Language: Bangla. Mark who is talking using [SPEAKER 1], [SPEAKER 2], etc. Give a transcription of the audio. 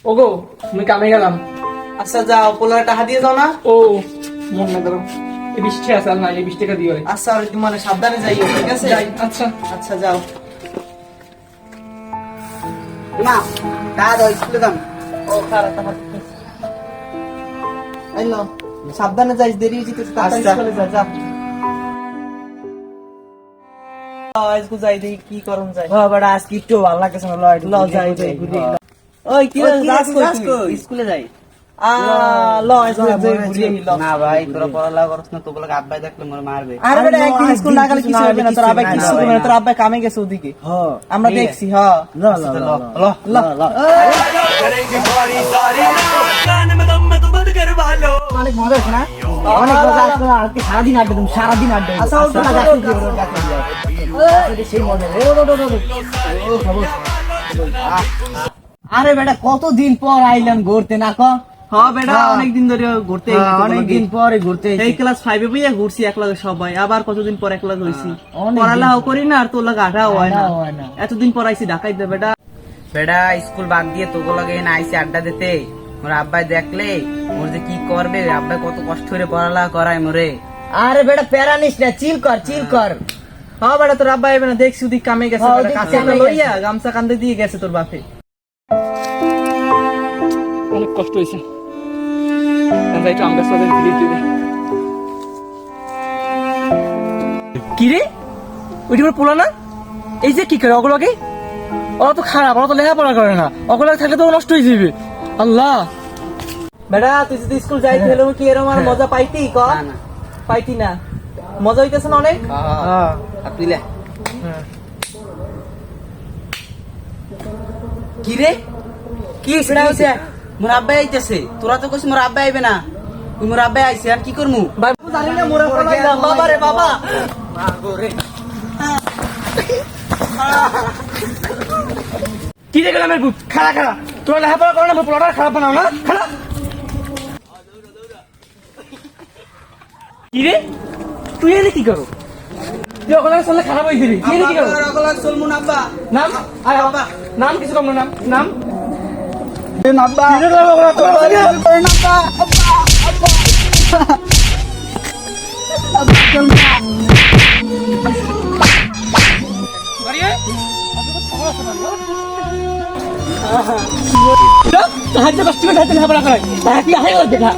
[SPEAKER 1] ওগো আমি কামে গেলাম।
[SPEAKER 2] আচ্ছা যাও, পোলার টাকা দিয়ে যাও না।
[SPEAKER 1] ও মন না দাঁড়াও, এই 20 টাকা আছে, আর না এই 20 টাকা দিও।
[SPEAKER 2] আচ্ছা আর তুমি মানে সাবধানে যাইও, ঠিক আছে?
[SPEAKER 1] যাই। আচ্ছা
[SPEAKER 2] আচ্ছা যাও। মা টাকা দাও, স্কুলে দাম। ও খারাপ টাকা। এই নাও, সাবধানে যাইস, দেরি হয়ে যেতে তাড়াতাড়ি স্কুলে যা। যা আজকে যাই দেখি কি করন যায়।
[SPEAKER 3] বাবা আজকে একটু ভালো লাগছে না, লয়
[SPEAKER 2] ল যাই যাই ঘুরে। ওই কি যাস কই?
[SPEAKER 3] স্কুলে যাই।
[SPEAKER 2] ল আজকে যাই ঘুরে ল।
[SPEAKER 3] না ভাই তোরা পড়ালেখা করছ না, তোগুলো আব্বাই দেখলে মোর মারবে।
[SPEAKER 2] আরে বেটা একদিন স্কুল না গেলে কিছু হবে না, তোর আব্বা কিছু হবে না, তোর আব্বা কামে গেছে ওদিকে।
[SPEAKER 3] হ্যাঁ
[SPEAKER 2] আমরা দেখছি। হ্যাঁ
[SPEAKER 3] ল ল ল ল ল অনেক মজা আছে না, অনেক মজা আছে। আজকে সারাদিন আড্ডা তুমি, সারাদিন আড্ডা।
[SPEAKER 2] আচ্ছা
[SPEAKER 3] সেই মজা। আরে বেটা কতদিন পর আইলাম ঘুরতে না ক?
[SPEAKER 2] হ্যাঁ বেটা অনেকদিন ধরে ঘুরতে
[SPEAKER 3] অনেকদিন পরে ঘুরতে
[SPEAKER 2] এই ক্লাস 5 এ বইয়া ঘুরছি একলাগে সবাই, আবার কতদিন পর একলাগে হইছি।
[SPEAKER 3] অনেক
[SPEAKER 2] পড়ালেখাও করি না আর তোর লাগে আড্ডাও হয় না।
[SPEAKER 3] হয় না।
[SPEAKER 2] এতদিন পর আইছি ঢাকায় দে বেটা।
[SPEAKER 3] বেটা স্কুল বাদ দিয়ে তোকে লাগে না আইসি আড্ডা দিতে। মোর আব্বাই দেখলে মোর যে কি করবে, আব্বাই কত কষ্ট করে পড়ালেখা করায় মোরে। আরে বেটা প্যারা নিস না, চিল কর চিল কর।
[SPEAKER 2] হ্যাঁ বেটা তোর আব্বা আইবে না, দেখছি ওদিক কামে গেছে
[SPEAKER 3] হ্যাঁ,
[SPEAKER 2] বেটা,
[SPEAKER 3] ওদিক
[SPEAKER 2] কাছে
[SPEAKER 3] কামে
[SPEAKER 2] লইয়া গামছা কান্দে দিয়ে গেছে তোর বাপে।
[SPEAKER 1] অনেক কষ্ট হয়েছে। যাই তো আমরা সবাই ফিরে দিবে। কি রে ওইটা আমার পোলা না? এই যে কি করে ওগুলোকে, ওরা তো খারাপ, ওরা তো লেখাপড়া করে না, ওগুলো থাকলে তো ও নষ্ট হয়ে যাবে। আল্লাহ
[SPEAKER 2] বেটা তুই যদি স্কুল যাইতে হলে কি এরকম আর মজা পাইতি ক?
[SPEAKER 3] না, না।
[SPEAKER 2] পাইতি না? মজা হইতেছে না অনেক?
[SPEAKER 3] তুইলে কি রে কি হইছে? মোর আব্বাই আইতেছে। তোরা তো কইছিস মোর আব্বাই আইবে না, তুই মোর আব্বাই আইছে, আর কি করমু?
[SPEAKER 2] জানি না মোরা পড়াইলাম। বাবা রে বাবা,
[SPEAKER 1] কি রে গেলাম খারাপ খারাপ, তোরা লেখাপড়া করো না, পোলাটা খারাপ বানাও না খারাপ। কি রে তুই এনে কি করো? তুই ওখানে চললে খারাপ হয়ে দিবি। তুই এনে কি করো?
[SPEAKER 2] চলমু না আব্বা।
[SPEAKER 1] নাম আরে বাবা, নাম কিছু কম না, নাম নাম
[SPEAKER 2] আব্বা
[SPEAKER 1] কি রে বাবা, তোরা সাহায্য কষ্ট করে লেখাপড়া করায়, তারা কি দেখা